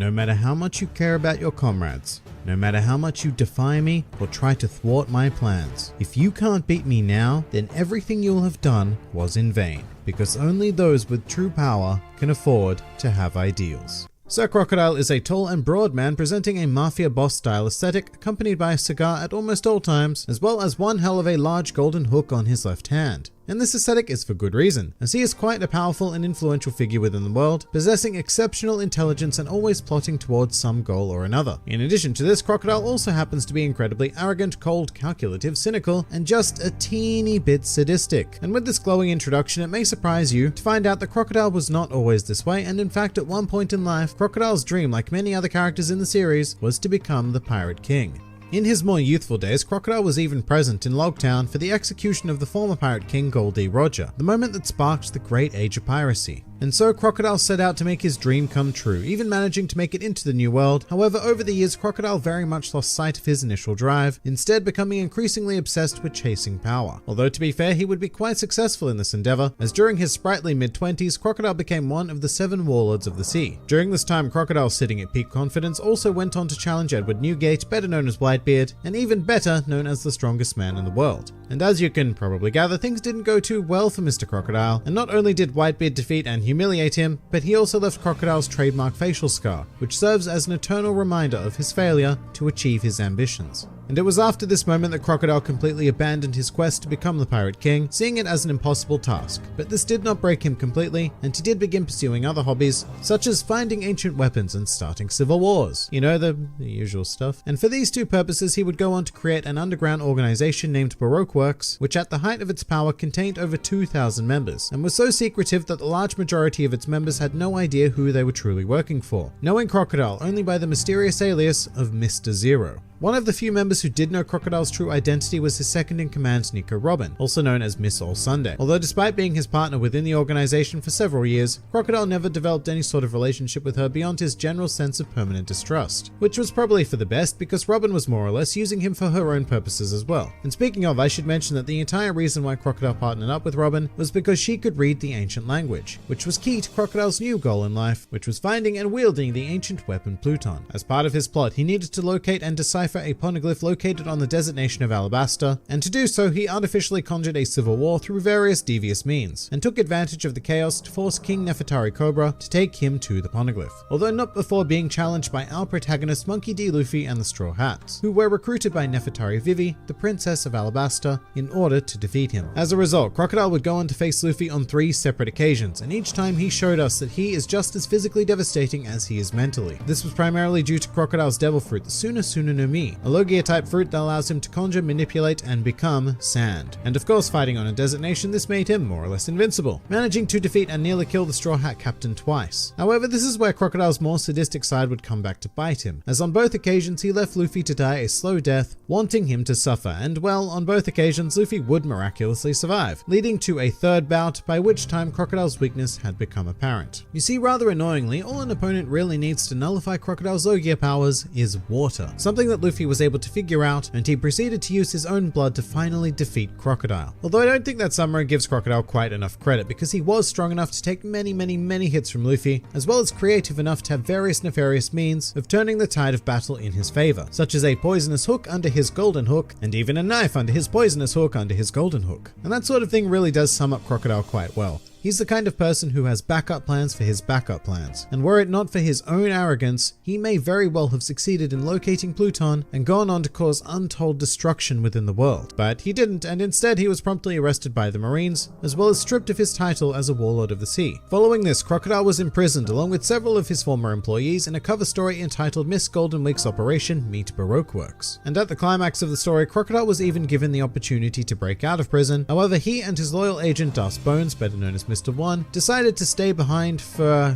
no matter how much you care about your comrades, no matter how much you defy me or try to thwart my plans, if you can't beat me now, then everything you'll have done was in vain, because only those with true power can afford to have ideals. Sir Crocodile is a tall and broad man presenting a mafia boss style aesthetic, accompanied by a cigar at almost all times, as well as one hell of a large golden hook on his left hand. And this aesthetic is for good reason, as he is quite a powerful and influential figure within the world, possessing exceptional intelligence and always plotting towards some goal or another. In addition to this, Crocodile also happens to be incredibly arrogant, cold, calculative, cynical, and just a teeny bit sadistic. And with this glowing introduction, it may surprise you to find out that Crocodile was not always this way, and in fact at one point in life, Crocodile's dream, like many other characters in the series, was to become the Pirate King. In his more youthful days, Crocodile was even present in Logtown for the execution of the former Pirate King Gold D. Roger, the moment that sparked the Great Age of Piracy. And so Crocodile set out to make his dream come true, even managing to make it into the New World. However, over the years, Crocodile very much lost sight of his initial drive, instead becoming increasingly obsessed with chasing power. Although to be fair, he would be quite successful in this endeavor, as during his sprightly mid-20s, Crocodile became one of the 7 warlords of the sea. During this time, Crocodile, sitting at peak confidence, also went on to challenge Edward Newgate, better known as Whitebeard, and even better known as the strongest man in the world. And as you can probably gather, things didn't go too well for Mr. Crocodile, and not only did Whitebeard defeat and humiliate him, but he also left Crocodile's trademark facial scar, which serves as an eternal reminder of his failure to achieve his ambitions. And it was after this moment that Crocodile completely abandoned his quest to become the Pirate King, seeing it as an impossible task. But this did not break him completely, and he did begin pursuing other hobbies, such as finding ancient weapons and starting civil wars. You know, the usual stuff. And for these two purposes, he would go on to create an underground organization named Baroque Works, which at the height of its power contained over 2,000 members, and was so secretive that the large majority of its members had no idea who they were truly working for, knowing Crocodile only by the mysterious alias of Mr. Zero. One of the few members who did know Crocodile's true identity was his second-in-command Nico Robin, also known as Miss All Sunday. Although despite being his partner within the organization for several years, Crocodile never developed any sort of relationship with her beyond his general sense of permanent distrust, which was probably for the best because Robin was more or less using him for her own purposes as well. And speaking of, I should mention that the entire reason why Crocodile partnered up with Robin was because she could read the ancient language, which was key to Crocodile's new goal in life, which was finding and wielding the ancient weapon Pluton. As part of his plot, he needed to locate and decipher a poneglyph located on the desert nation of Alabasta, and to do so he artificially conjured a civil war through various devious means, and took advantage of the chaos to force King Nefertari Cobra to take him to the poneglyph, although not before being challenged by our protagonist Monkey D. Luffy and the Straw Hats, who were recruited by Nefertari Vivi, the princess of Alabasta, in order to defeat him. As a result, Crocodile would go on to face Luffy on 3 separate occasions, and each time he showed us that he is just as physically devastating as he is mentally. This was primarily due to Crocodile's devil fruit, the SUNA no Mi, a Logia type fruit that allows him to conjure, manipulate, and become sand. And of course, fighting on a desert nation, this made him more or less invincible, managing to defeat and nearly kill the Straw Hat Captain twice. However, this is where Crocodile's more sadistic side would come back to bite him, as on both occasions he left Luffy to die a slow death, wanting him to suffer, and well, on both occasions Luffy would miraculously survive, leading to a third bout, by which time Crocodile's weakness had become apparent. You see, rather annoyingly, all an opponent really needs to nullify Crocodile's Logia powers is water, something that Luffy was able to figure out, and he proceeded to use his own blood to finally defeat Crocodile. Although I don't think that summary gives Crocodile quite enough credit, because he was strong enough to take many hits from Luffy, as well as creative enough to have various nefarious means of turning the tide of battle in his favor, such as a poisonous hook under his golden hook, and even a knife under his poisonous hook under his golden hook. And that sort of thing really does sum up Crocodile quite well. He's the kind of person who has backup plans for his backup plans, and were it not for his own arrogance, he may very well have succeeded in locating Pluton and gone on to cause untold destruction within the world. But he didn't, and instead he was promptly arrested by the Marines, as well as stripped of his title as a warlord of the sea. Following this, Crocodile was imprisoned along with several of his former employees in a cover story entitled Miss Golden Week's Operation Meet Baroque Works. And at the climax of the story, Crocodile was even given the opportunity to break out of prison. However, he and his loyal agent Das Bones, better known as Mr. One, decided to stay behind for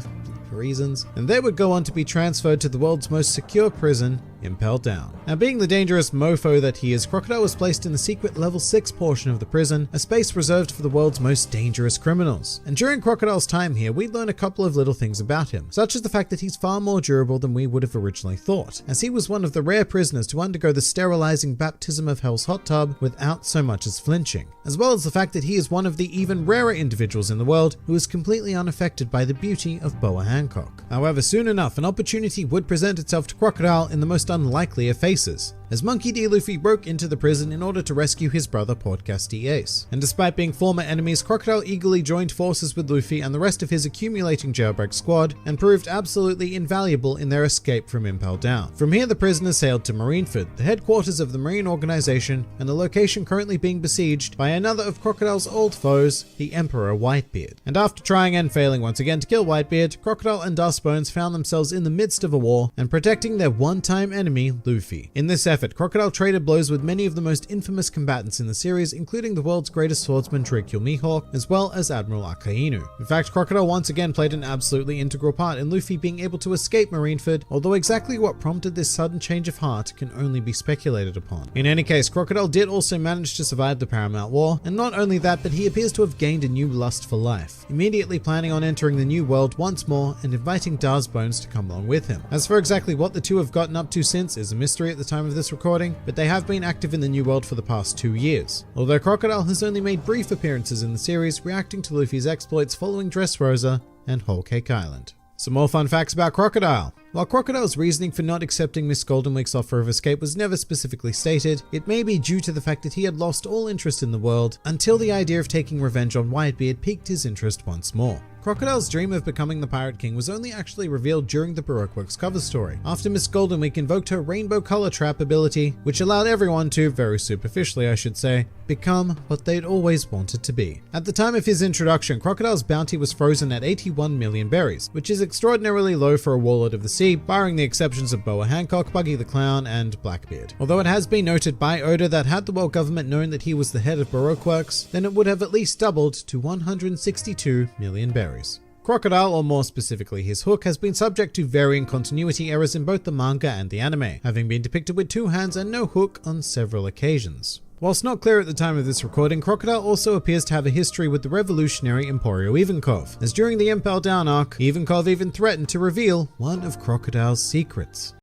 reasons, and they would go on to be transferred to the world's most secure prison, Impel Down. Now, being the dangerous mofo that he is, Crocodile was placed in the secret level 6 portion of the prison, a space reserved for the world's most dangerous criminals. And during Crocodile's time here, we'd learn a couple of little things about him, such as the fact that he's far more durable than we would have originally thought, as he was one of the rare prisoners to undergo the sterilizing baptism of Hell's hot tub without so much as flinching, as well as the fact that he is one of the even rarer individuals in the world who is completely unaffected by the beauty of boa hancock. Hancock. However, soon enough, an opportunity would present itself to Crocodile in the most unlikely of faces, as Monkey D. Luffy broke into the prison in order to rescue his brother Port Caste Ace. And despite being former enemies, Crocodile eagerly joined forces with Luffy and the rest of his accumulating jailbreak squad, and proved absolutely invaluable in their escape from Impel Down. From here, the prisoners sailed to Marineford, the headquarters of the Marine Organization, and the location currently being besieged by another of Crocodile's old foes, the Emperor Whitebeard. And after trying and failing once again to kill Whitebeard, Crocodile and Dustbones found themselves in the midst of a war and protecting their one-time enemy, Luffy. In this effort, Crocodile traded blows with many of the most infamous combatants in the series, including the world's greatest swordsman Drakeo Mihawk, as well as Admiral Akainu. In fact, Crocodile once again played an absolutely integral part in Luffy being able to escape Marineford, although exactly what prompted this sudden change of heart can only be speculated upon. In any case, Crocodile did also manage to survive the Paramount War, and not only that, but he appears to have gained a new lust for life, immediately planning on entering the new world once more and inviting Dustbones to come along with him. As for exactly what the two have gotten up to since is a mystery at the time of this recording, but they have been active in the new world for the past 2 years. Although Crocodile has only made brief appearances in the series, reacting to Luffy's exploits following Dressrosa and Whole Cake Island. Some more fun facts about Crocodile. While Crocodile's reasoning for not accepting Miss Goldenweek's offer of escape was never specifically stated, it may be due to the fact that he had lost all interest in the world until the idea of taking revenge on Whitebeard piqued his interest once more. Crocodile's dream of becoming the Pirate King was only actually revealed during the Baroque Works cover story, after Miss Goldenweek invoked her Rainbow Color Trap ability, which allowed everyone to, very superficially I should say, become what they'd always wanted to be. At the time of his introduction, Crocodile's bounty was frozen at 81 million berries, which is extraordinarily low for a warlord of the sea, barring the exceptions of Boa Hancock, Buggy the Clown, and Blackbeard. Although it has been noted by Oda that had the world government known that he was the head of Baroque Works, then it would have at least doubled to 162 million berries. Crocodile, or more specifically his hook, has been subject to varying continuity errors in both the manga and the anime, having been depicted with 2 hands and no hook on several occasions. Whilst not clear at the time of this recording, Crocodile also appears to have a history with the revolutionary Emporio Ivankov, as during the Impel Down arc, Ivankov even threatened to reveal one of Crocodile's secrets.